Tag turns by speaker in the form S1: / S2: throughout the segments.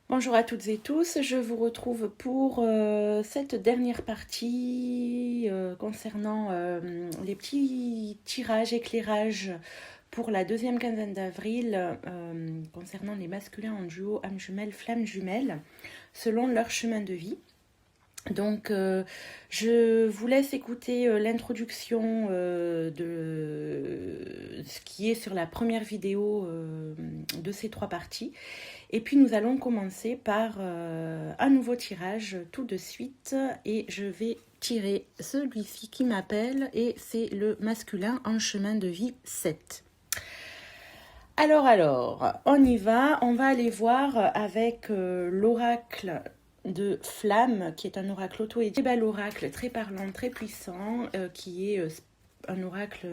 S1: Bonjour à toutes et tous, je vous retrouve pour cette dernière partie concernant les petits tirages, éclairages pour la deuxième quinzaine d'avril concernant les masculins en duo, âme jumelle, flamme jumelle, selon leur chemin de vie. Donc, je vous laisse écouter l'introduction de ce qui est sur la première vidéo de ces trois parties. Et puis, nous allons commencer par un nouveau tirage tout de suite. Et je vais tirer celui-ci qui m'appelle. Et c'est le masculin en chemin de vie 7. Alors, on y va. On va aller voir avec l'oracle de Flamme, qui est un oracle auto-édité, bel oracle très parlant, très puissant, qui est un oracle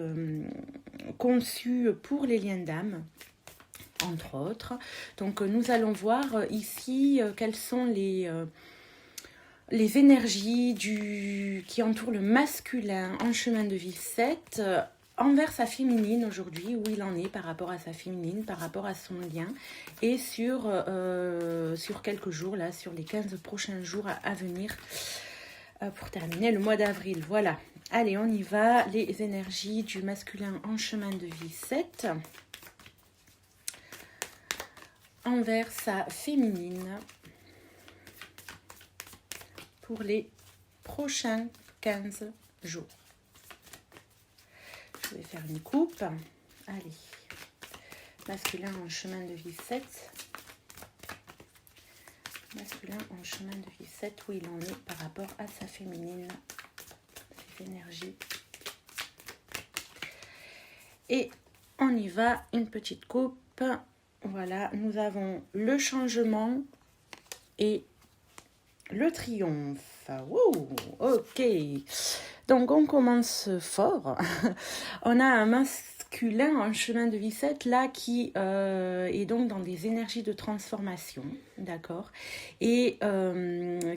S1: conçu pour les liens d'âme, entre autres. Donc nous allons voir ici quelles sont les énergies qui entourent le masculin en chemin de vie 7 envers sa féminine aujourd'hui, où il en est par rapport à sa féminine, par rapport à son lien, et sur quelques jours, là, sur les 15 prochains jours à venir, pour terminer le mois d'avril. Voilà, allez, on y va. Les énergies du masculin en chemin de vie 7 envers sa féminine pour les prochains 15 jours. Je vais faire une coupe. Allez, masculin en chemin de vie 7. Masculin en chemin de vie 7, où il en est par rapport à sa féminine, ses énergies. Et on y va, une petite coupe. Voilà, nous avons le changement et le triomphe. Wow, ok. Donc on commence fort. On a un masculin en chemin de vie 7 là qui est donc dans des énergies de transformation, d'accord, et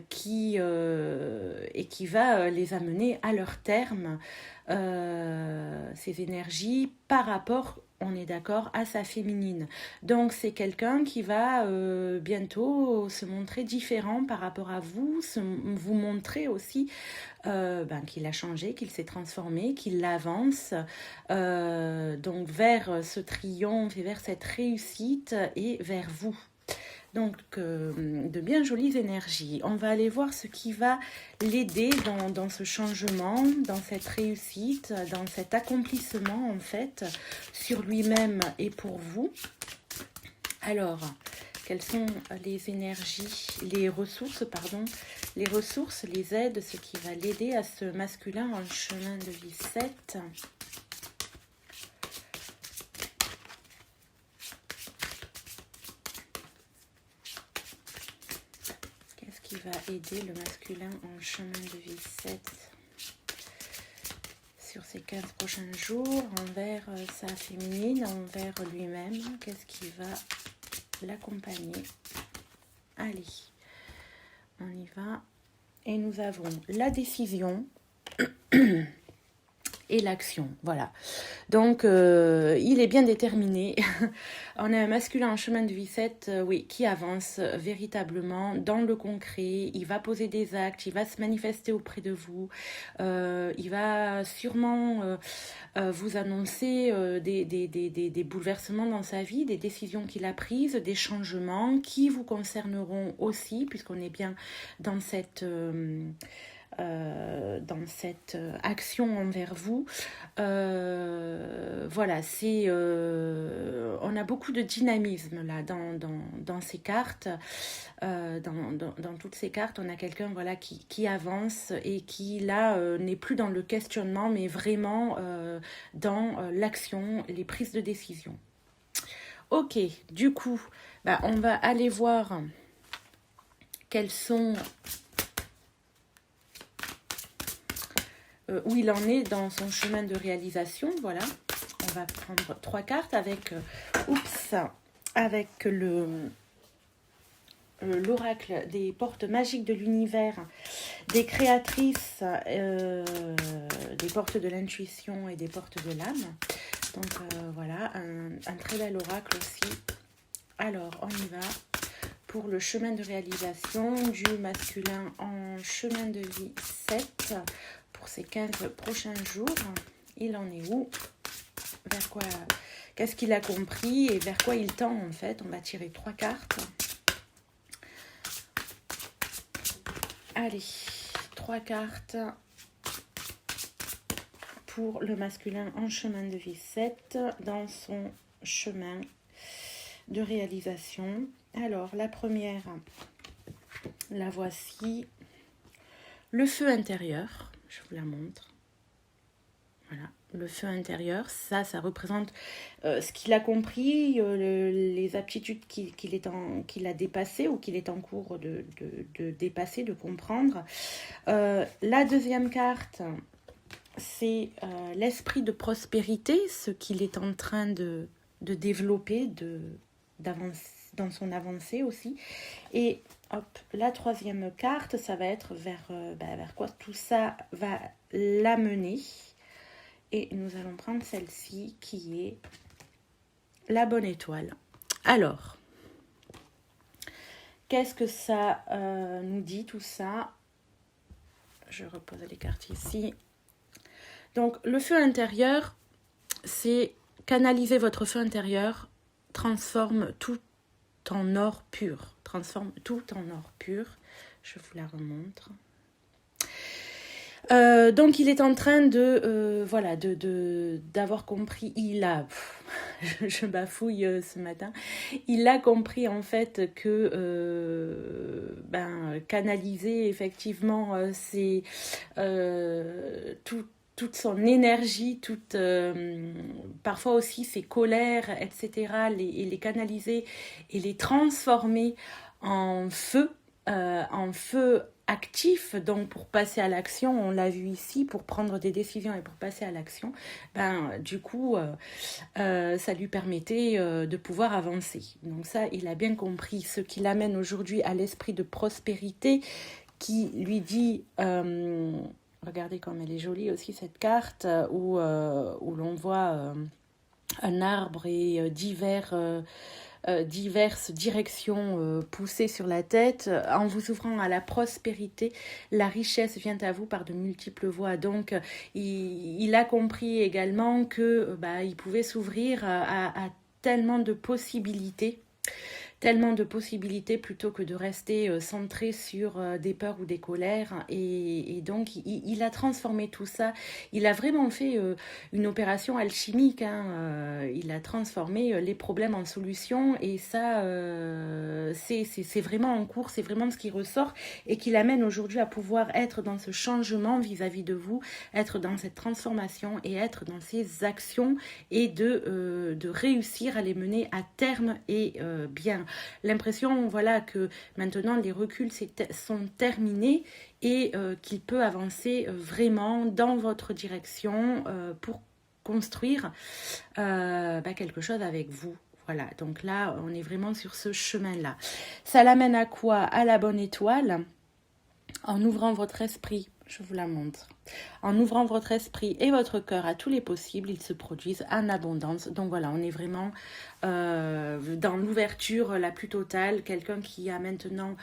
S1: qui va les amener à leur terme, ces énergies par rapport, on est d'accord, à sa féminine. Donc c'est quelqu'un qui va bientôt se montrer différent par rapport à vous, vous montrer aussi qu'il a changé, qu'il s'est transformé, qu'il avance donc vers ce triomphe et vers cette réussite et vers vous. Donc, de bien jolies énergies. On va aller voir ce qui va l'aider dans ce changement, dans cette réussite, dans cet accomplissement, en fait, sur lui-même et pour vous. Alors, quelles sont les énergies, les ressources, les aides, ce qui va l'aider à ce masculin en chemin de vie 7. Qui va aider le masculin en chemin de vie 7 sur ces 15 prochains jours envers sa féminine, envers lui-même. Qu'est-ce qui va l'accompagner? Allez, on y va. Et nous avons la décision et l'action, voilà. Donc, il est bien déterminé. On a un masculin en chemin de vie 7, oui, qui avance véritablement dans le concret. Il va poser des actes, il va se manifester auprès de vous. Il va sûrement vous annoncer des bouleversements dans sa vie, des décisions qu'il a prises, des changements qui vous concerneront aussi, puisqu'on est bien dans cette action envers vous. Voilà, on a beaucoup de dynamisme là dans ces cartes. Dans toutes ces cartes, on a quelqu'un, voilà, qui avance et qui là n'est plus dans le questionnement, mais vraiment dans l'action, les prises de décision. Ok, du coup, on va aller voir quels sont où il en est dans son chemin de réalisation. Voilà, on va prendre 3 cartes avec l'oracle des portes magiques de l'univers, des créatrices, des portes de l'intuition et des portes de l'âme. Donc voilà, un très bel oracle aussi. Alors on y va pour le chemin de réalisation du masculin en chemin de vie 7 pour ces 15 prochains jours. Il en est où? Vers quoi? Qu'est-ce qu'il a compris et vers quoi il tend en fait? On va tirer 3 cartes. Allez, 3 cartes pour le masculin en chemin de vie 7 dans son chemin de réalisation. Alors, la première, la voici. Le feu intérieur, je vous la montre. Voilà, le feu intérieur, ça représente ce qu'il a compris, les aptitudes qu'il a dépassées ou qu'il est en cours de dépasser, de comprendre. La deuxième carte, c'est l'esprit de prospérité, ce qu'il est en train de développer, d'avancer dans son avancée aussi. Et hop, la troisième carte, ça va être vers quoi tout ça va l'amener. Et nous allons prendre celle-ci qui est la bonne étoile. Alors, qu'est-ce que ça nous dit tout ça? Je repose les cartes ici. Donc, le feu intérieur, c'est canaliser votre feu intérieur, transforme tout en or pur. Transforme tout en or pur. Je vous la remontre. Donc il est en train d'avoir compris, je bafouille ce matin, il a compris en fait que canaliser effectivement c'est toute son énergie, parfois aussi ses colères, etc., les canaliser et les transformer en feu actif, donc pour passer à l'action, on l'a vu ici, pour prendre des décisions et pour passer à l'action, du coup, ça lui permettait de pouvoir avancer. Donc ça, il a bien compris ce qui l'amène aujourd'hui à l'esprit de prospérité, qui lui dit, regardez comme elle est jolie aussi cette carte, où l'on voit un arbre et diverses directions poussées sur la tête. En vous ouvrant à la prospérité, la richesse vient à vous par de multiples voies. Donc, il a compris également que il pouvait s'ouvrir à tellement de possibilités. Plutôt que de rester centré sur des peurs ou des colères. Et donc, il a transformé tout ça. Il a vraiment fait une opération alchimique. Il a transformé les problèmes en solutions. Et ça, c'est vraiment en cours. C'est vraiment ce qui ressort et qui l'amène aujourd'hui à pouvoir être dans ce changement vis-à-vis de vous, être dans cette transformation et être dans ces actions et de réussir à les mener à terme et bien. L'impression que maintenant les reculs sont terminés et qu'il peut avancer vraiment dans votre direction pour construire quelque chose avec vous. Voilà, donc là, on est vraiment sur ce chemin-là. Ça l'amène à quoi? À la bonne étoile, en ouvrant votre esprit. Je vous la montre. En ouvrant votre esprit et votre cœur à tous les possibles, ils se produisent en abondance. Donc voilà, on est vraiment dans l'ouverture la plus totale. Quelqu'un qui a maintenant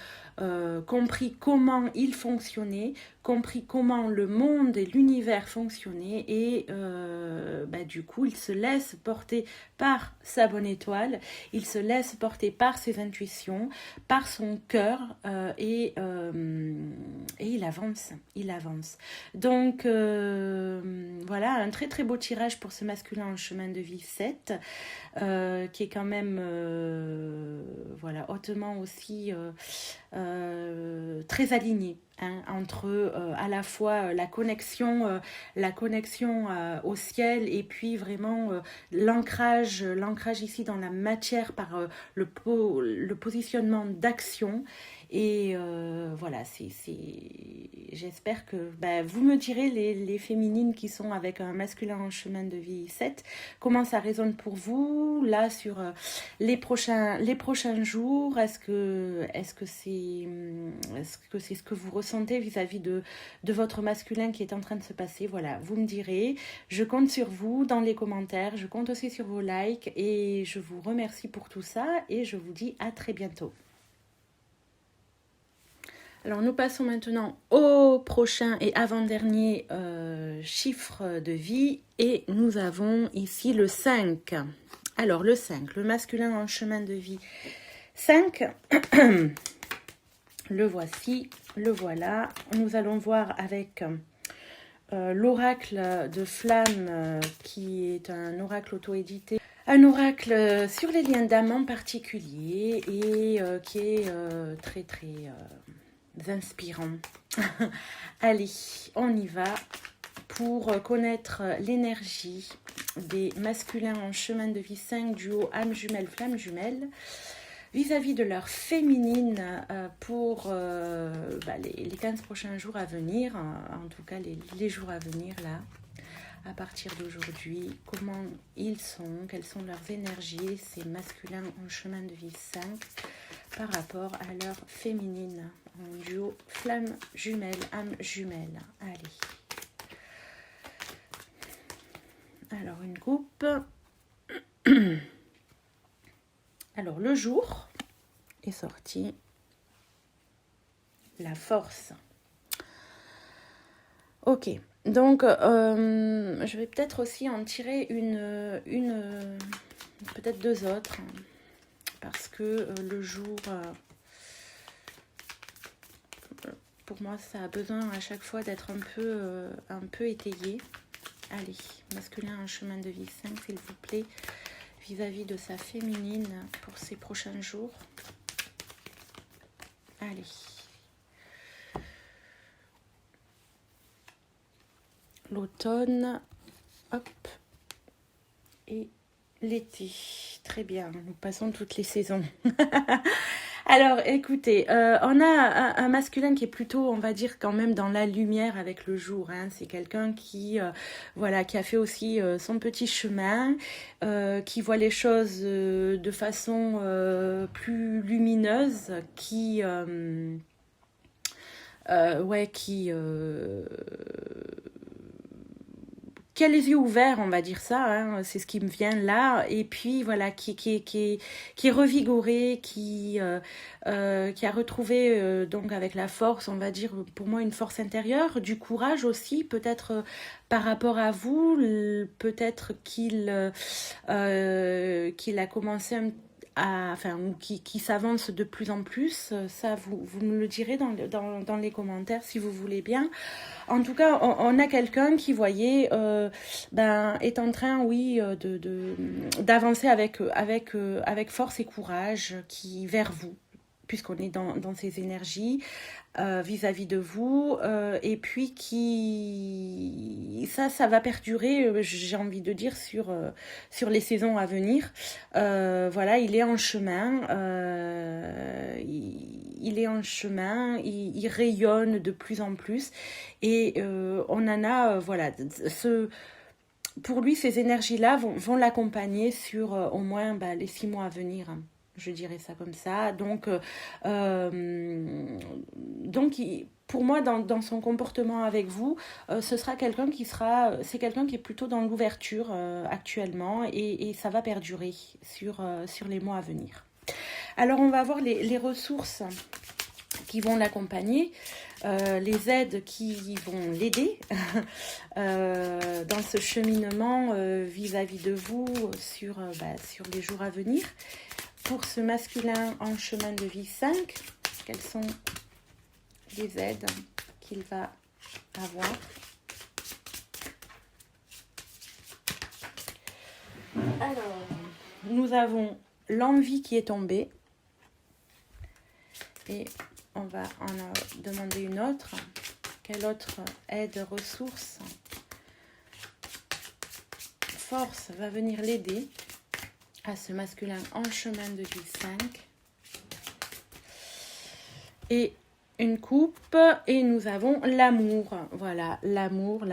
S1: compris comment il fonctionnait, compris comment le monde et l'univers fonctionnaient et du coup, il se laisse porter par sa bonne étoile, il se laisse porter par ses intuitions, par son cœur et il avance. Donc voilà, un très très beau tirage pour ce masculin en chemin de vie 7 qui est quand même hautement aussi très aligné entre à la fois la connexion au ciel et puis vraiment l'ancrage ici dans la matière par le positionnement d'action. Et j'espère que vous me direz, les féminines qui sont avec un masculin en chemin de vie 7, comment ça résonne pour vous là sur les prochains jours. Est-ce que c'est ce que vous ressentez vis-à-vis de votre masculin qui est en train de se passer? Voilà, vous me direz. Je compte sur vous dans les commentaires, je compte aussi sur vos likes et je vous remercie pour tout ça et je vous dis à très bientôt. Alors, nous passons maintenant au prochain et avant-dernier chiffre de vie. Et nous avons ici le 5. Alors, le 5, le masculin en chemin de vie 5. Le voici, le voilà. Nous allons voir avec l'oracle de flamme qui est un oracle auto-édité. Un oracle sur les liens d'âme en particulier et qui est très très inspirant. Allez, on y va pour connaître l'énergie des masculins en chemin de vie 5 duo âme jumelle, flamme jumelle vis-à-vis de leur féminine pour les 15 prochains jours à venir, en tout cas les jours à venir là. À partir d'aujourd'hui, comment ils sont, quelles sont leurs énergies, ces masculins en chemin de vie 5 par rapport à leur féminine en duo flamme jumelle, âme jumelle. Allez. Alors une coupe. Alors le jour est sorti. La force. Ok. Donc, je vais peut-être aussi en tirer peut-être deux autres, parce que le jour, pour moi, ça a besoin à chaque fois d'être un peu étayé. Allez, masculin en chemin de vie 5, s'il vous plaît, vis-à-vis de sa féminine pour ces prochains jours. Allez. L'automne, hop, et l'été. Très bien, nous passons toutes les saisons. Alors, écoutez, on a un masculin qui est plutôt, on va dire, quand même dans la lumière avec le jour. Hein. C'est quelqu'un qui, qui a fait aussi son petit chemin, qui voit les choses de façon plus lumineuse, qui a les yeux ouverts, on va dire ça, hein, c'est ce qui me vient là, et puis voilà, qui est revigoré, qui a retrouvé donc avec la force, on va dire pour moi une force intérieure, du courage aussi, peut-être par rapport à vous, peut-être qu'il a commencé qui s'avance de plus en plus, ça vous me le direz dans les commentaires si vous voulez bien. En tout cas, on a quelqu'un qui, voyez, est en train, oui, d'avancer avec force et courage vers vous, puisqu'on est dans ces énergies vis-à-vis de vous, et puis ça va perdurer, j'ai envie de dire, sur les saisons à venir. Voilà, il est en chemin, il est en chemin, il rayonne de plus en plus, et on en a, pour lui, ces énergies-là vont l'accompagner sur au moins les 6 mois à venir. Je dirais ça comme ça. Donc pour moi, dans son comportement avec vous, ce sera quelqu'un c'est quelqu'un qui est plutôt dans l'ouverture actuellement, et ça va perdurer sur les mois à venir. Alors, on va voir les ressources qui vont l'accompagner, les aides qui vont l'aider dans ce cheminement vis-à-vis de vous sur les jours à venir. Pour ce masculin en chemin de vie 5, quelles sont les aides qu'il va avoir? Alors, nous avons l'envie qui est tombée, et on va en demander une autre. Quelle autre aide, ressource, force va venir l'aider à ce masculin en chemin de vie 5? Et une coupe, et nous avons l'amour. Voilà, l'amour.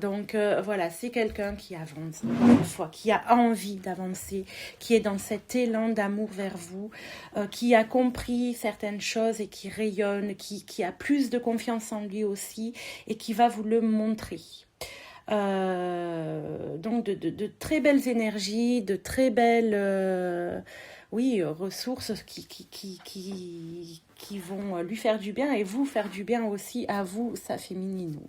S1: Donc voilà, c'est quelqu'un qui avance, une fois, qui a envie d'avancer, qui est dans cet élan d'amour vers vous, qui a compris certaines choses et qui rayonne, qui a plus de confiance en lui aussi, et qui va vous le montrer. Donc de très belles énergies, de très belles oui, ressources qui vont lui faire du bien et vous faire du bien aussi à vous, sa féminine.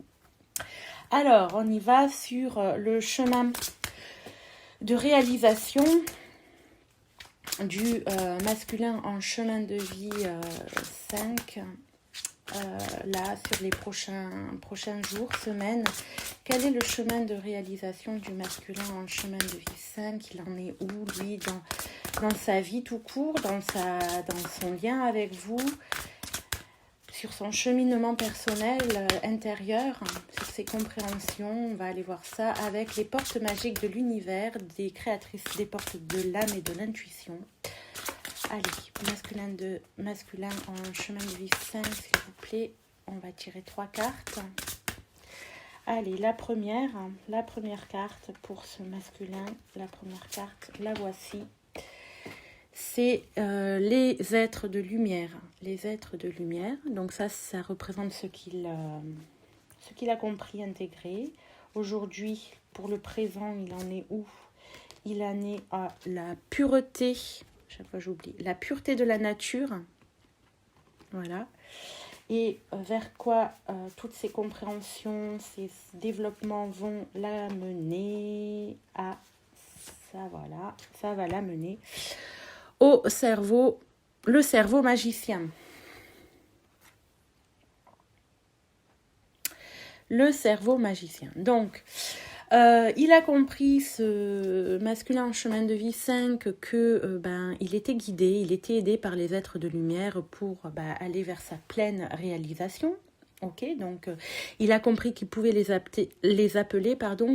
S1: Alors, on y va sur le chemin de réalisation du masculin en chemin de vie 5. Là, sur les prochains jours, semaines, quel est le chemin de réalisation du masculin en chemin de vie 5? Il en est où, lui, dans sa vie tout court, dans son lien avec vous, sur son cheminement personnel intérieur, sur ses compréhensions? On va aller voir ça avec les portes magiques de l'univers, des créatrices des portes de l'âme et de l'intuition. Allez, masculin en chemin de vie 5, s'il vous plaît. On va tirer 3 cartes. Allez, la première carte pour ce masculin, la première carte, la voici. C'est les êtres de lumière. Les êtres de lumière. Donc ça représente ce qu'il a compris, intégré. Aujourd'hui, pour le présent, il en est où? Il en est à la pureté. Chaque fois j'oublie. La pureté de la nature. Voilà. Et vers quoi toutes ces compréhensions, ces développements vont l'amener à ça, voilà. Ça va l'amener au cerveau, le cerveau magicien. Le cerveau magicien. Donc, il a compris, ce masculin en chemin de vie 5, que il était guidé, il était aidé par les êtres de lumière pour aller vers sa pleine réalisation. Ok, donc il a compris qu'il pouvait les appeler,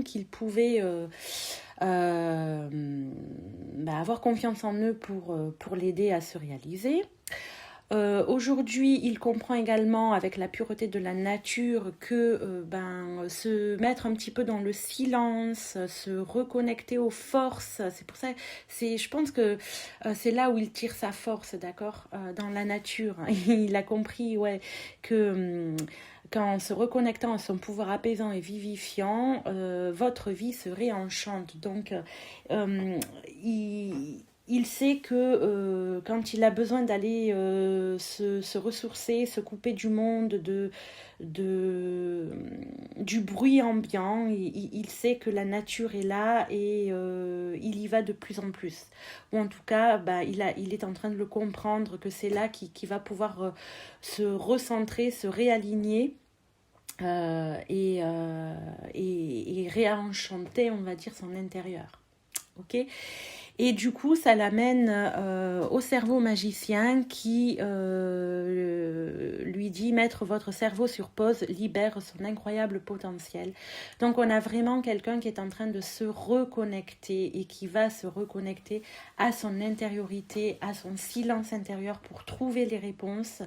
S1: qu'il pouvait avoir confiance en eux pour l'aider à se réaliser. Aujourd'hui, il comprend également avec la pureté de la nature que se mettre un petit peu dans le silence, se reconnecter aux forces. C'est pour ça, je pense que c'est là où il tire sa force, d'accord, dans la nature. Il a compris, que qu'en se reconnectant à son pouvoir apaisant et vivifiant, votre vie se réenchante. Donc, il sait que quand il a besoin d'aller se ressourcer, se couper du monde, du bruit ambiant, il sait que la nature est là et il y va de plus en plus. Ou en tout cas, il est en train de le comprendre, que c'est là qu'il va pouvoir se recentrer, se réaligner et réenchanter, on va dire, son intérieur. Ok ? Et du coup, ça l'amène au cerveau magicien qui lui dit « Mettre votre cerveau sur pause libère son incroyable potentiel ». Donc, on a vraiment quelqu'un qui est en train de se reconnecter et qui va se reconnecter à son intériorité, à son silence intérieur pour trouver les réponses,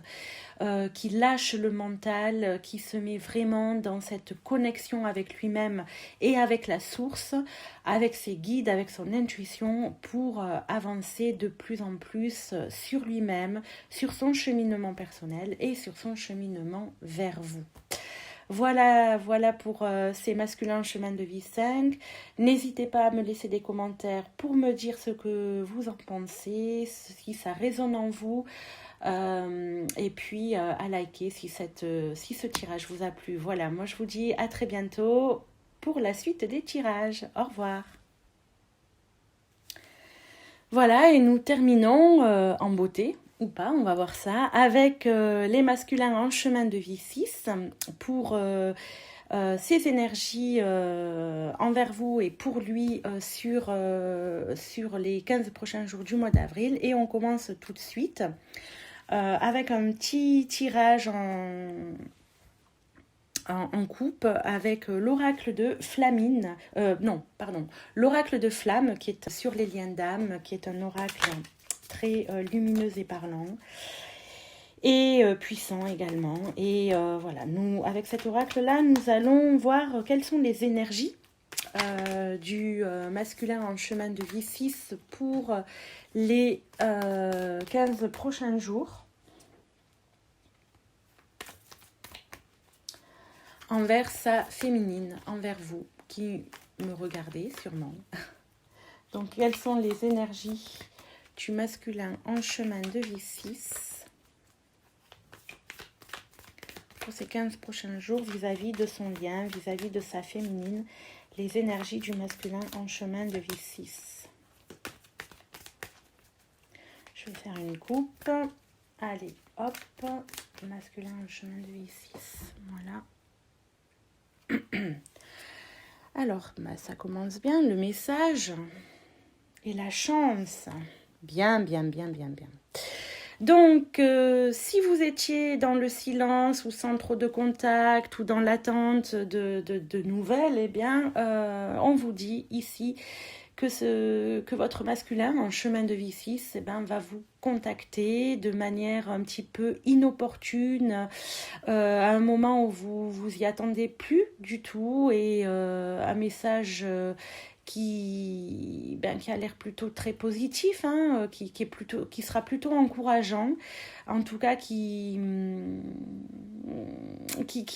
S1: qui lâche le mental, qui se met vraiment dans cette connexion avec lui-même et avec la source, avec ses guides, avec son intuition, pour avancer de plus en plus sur lui-même, sur son cheminement personnel et sur son cheminement vers vous. Voilà pour ces masculins chemin de vie 5. N'hésitez pas à me laisser des commentaires pour me dire ce que vous en pensez, si ça résonne en vous. Et puis à liker si ce tirage vous a plu. Voilà, moi je vous dis à très bientôt pour la suite des tirages. Au revoir. Voilà, et nous terminons en beauté, ou pas, on va voir ça, avec les masculins en chemin de vie 6 pour ces énergies envers vous et pour lui sur les 15 prochains jours du mois d'avril. Et on commence tout de suite avec un petit tirage en coupe avec l'oracle de Flamine, l'oracle de Flamme qui est sur les liens d'âme, qui est un oracle très lumineux et parlant et puissant également. Et voilà, nous, avec cet oracle-là, nous allons voir quelles sont les énergies du masculin en chemin de vie 6 pour les 15 prochains jours. Envers sa féminine, envers vous, qui me regardez sûrement. Donc, quelles sont les énergies du masculin en chemin de vie 6 pour ces 15 prochains jours vis-à-vis de son lien, vis-à-vis de sa féminine, les énergies du masculin en chemin de vie 6. Je vais faire une coupe. Allez, hop, masculin en chemin de vie 6. Voilà. Alors, ça commence bien, le message et la chance. Bien, bien, bien, bien, bien. Donc, si vous étiez dans le silence ou sans trop de contact ou dans l'attente de nouvelles, eh bien, on vous dit ici que votre masculin en chemin de vie 6 eh ben, va vous contacter de manière un petit peu inopportune à un moment où vous y attendez plus du tout et un message qui a l'air plutôt très positif, hein, qui sera plutôt encourageant, en tout cas qui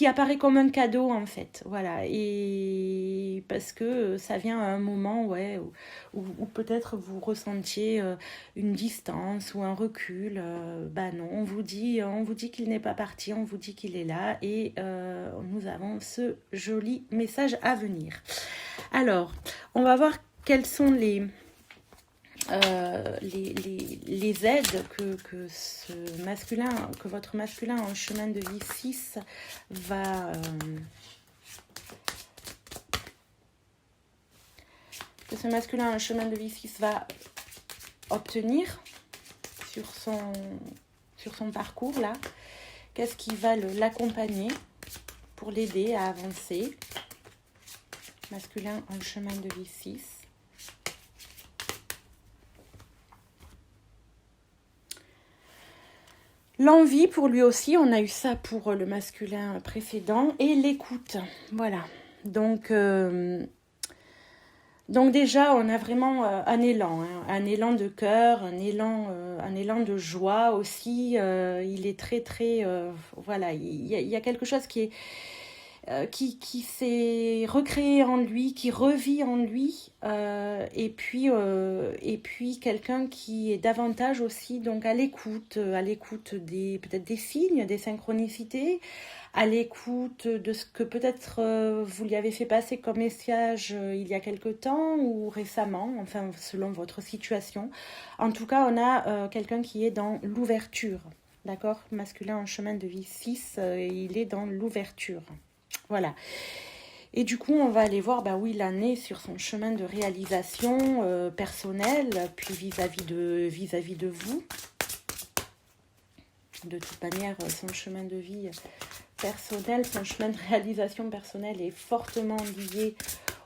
S1: apparaît comme un cadeau en fait, voilà, et parce que ça vient à un moment où peut-être vous ressentiez une distance ou un recul, non, on vous dit qu'il n'est pas parti, on vous dit qu'il est là et nous avons ce joli message à venir. Alors, on va voir quelles sont les aides que votre masculin en chemin de vie 6 va obtenir sur son parcours là. Qu'est-ce qui va l'accompagner pour l'aider à avancer? Masculin en chemin de vie 6. L'envie pour lui aussi, on a eu ça pour le masculin précédent, et l'écoute. Voilà. Donc déjà, on a vraiment un élan, hein, un élan de cœur, un élan de joie aussi. Il est très, très... voilà, il y a quelque chose qui s'est recréé en lui, qui revit en lui, et puis quelqu'un qui est davantage aussi donc à l'écoute peut-être des signes, des synchronicités, à l'écoute de ce que peut-être vous lui avez fait passer comme message il y a quelque temps ou récemment, enfin selon votre situation. En tout cas, on a quelqu'un qui est dans l'ouverture, d'accord? Masculin en chemin de vie 6, il est dans l'ouverture. Voilà. Et du coup, on va aller voir où il en est sur son chemin de réalisation personnelle, puis vis-à-vis de vous. De toute manière, son chemin de vie personnel, son chemin de réalisation personnelle est fortement lié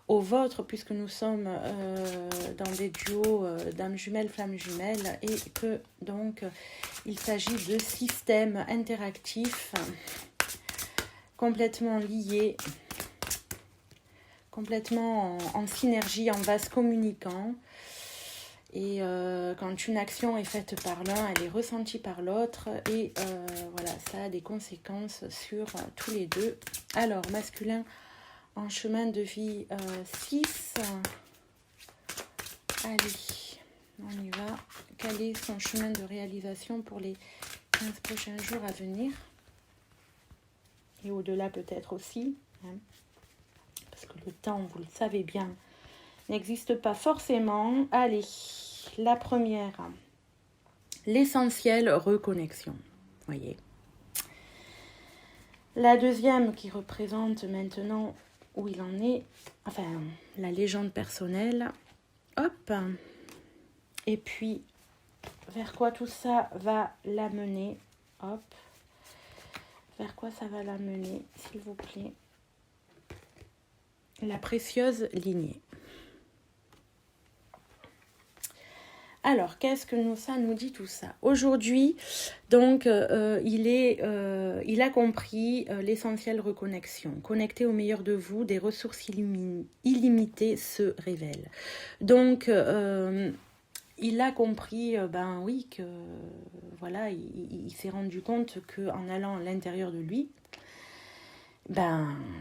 S1: au vôtre, puisque nous sommes dans des duos d'âmes jumelles, flammes jumelles, et que donc il s'agit de systèmes interactifs complètement liés, complètement en synergie, en vase communicant. Et quand une action est faite par l'un, elle est ressentie par l'autre. Et voilà, ça a des conséquences sur tous les deux. Alors, masculin en chemin de vie 6. Allez, on y va. Quel est son chemin de réalisation pour les 15 prochains jours à venir? Et au-delà peut-être aussi, hein, parce que le temps, vous le savez bien, n'existe pas forcément. Allez, la première, l'essentiel, reconnexion, voyez. La deuxième qui représente maintenant où il en est, enfin, la légende personnelle, hop, et puis vers quoi tout ça va l'amener, hop. Vers quoi ça va l'amener, s'il vous plaît? La précieuse lignée. Alors, qu'est-ce que ça nous dit tout ça? Aujourd'hui, donc, il a compris l'essentiel reconnexion. Connecté au meilleur de vous, des ressources illimitées se révèlent. Donc, il a compris, que voilà, il s'est rendu compte qu'en allant à l'intérieur de lui,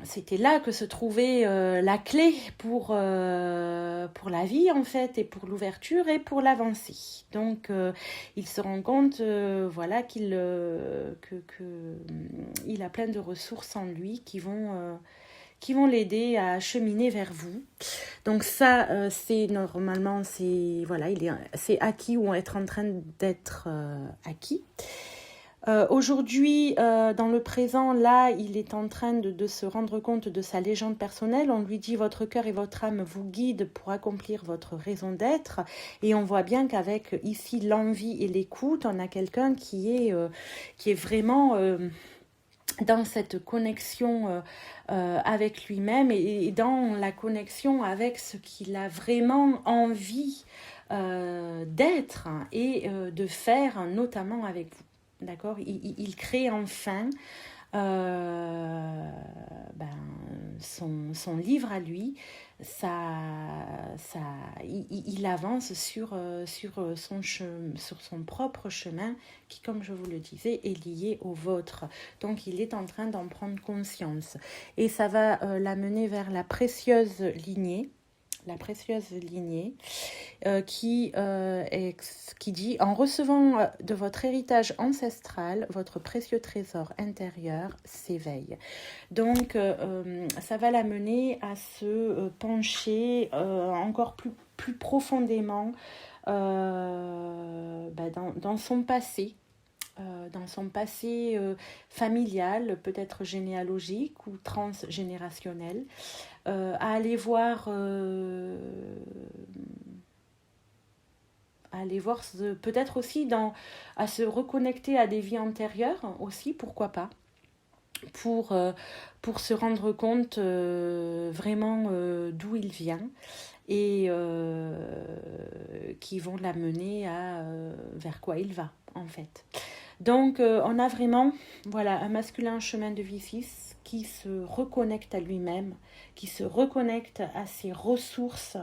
S1: c'était là que se trouvait la clé pour la vie en fait, et pour l'ouverture et pour l'avancée. Donc il se rend compte voilà, qu'il il a plein de ressources en lui qui vont l'aider à cheminer vers vous. Donc ça, c'est normalement, voilà, c'est acquis ou être en train d'être acquis. Aujourd'hui, dans le présent, là, il est en train de se rendre compte de sa légende personnelle. On lui dit: votre cœur et votre âme vous guident pour accomplir votre raison d'être. Et on voit bien qu'avec ici l'envie et l'écoute, on a quelqu'un qui est vraiment dans cette connexion avec lui-même et dans la connexion avec ce qu'il a vraiment envie d'être et de faire, notamment avec vous. D'accord, il crée enfin son livre à lui. Il avance sur son propre chemin qui, comme je vous le disais, est lié au vôtre. Donc il est en train d'en prendre conscience. Et ça va l'amener vers la précieuse lignée. Qui dit: en recevant de votre héritage ancestral, votre précieux trésor intérieur s'éveille. Donc ça va l'amener à se pencher encore plus profondément dans son passé. Dans son passé familial, peut-être généalogique ou transgénérationnel, à aller voir peut-être aussi à se reconnecter à des vies antérieures aussi, pourquoi pas, pour se rendre compte vraiment d'où il vient et qui vont l'amener vers quoi il va en fait. Donc on a vraiment un masculin chemin de vie 6 qui se reconnecte à lui-même, qui se reconnecte à ses ressources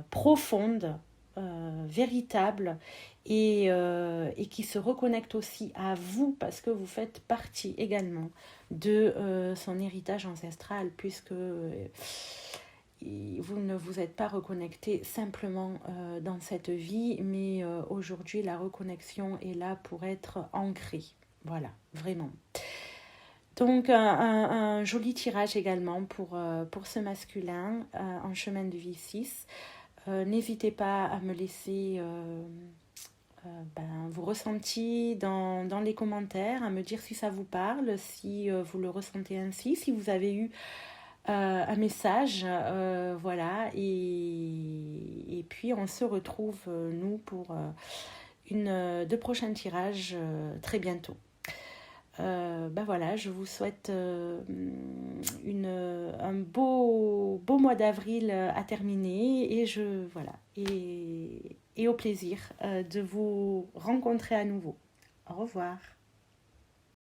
S1: profondes, véritables, et qui se reconnecte aussi à vous parce que vous faites partie également de son héritage ancestral, puisque vous ne vous êtes pas reconnecté simplement dans cette vie, mais aujourd'hui la reconnexion est là pour être ancrée. Voilà, vraiment. Donc un joli tirage également pour ce masculin en chemin de vie 6. N'hésitez pas à me laisser vos ressentis dans les commentaires, à me dire si ça vous parle, si vous le ressentez ainsi, si vous avez eu un message, voilà, et puis on se retrouve nous pour deux prochains tirages très bientôt. Voilà, je vous souhaite un beau mois d'avril à terminer, et au plaisir de vous rencontrer à nouveau. Au revoir.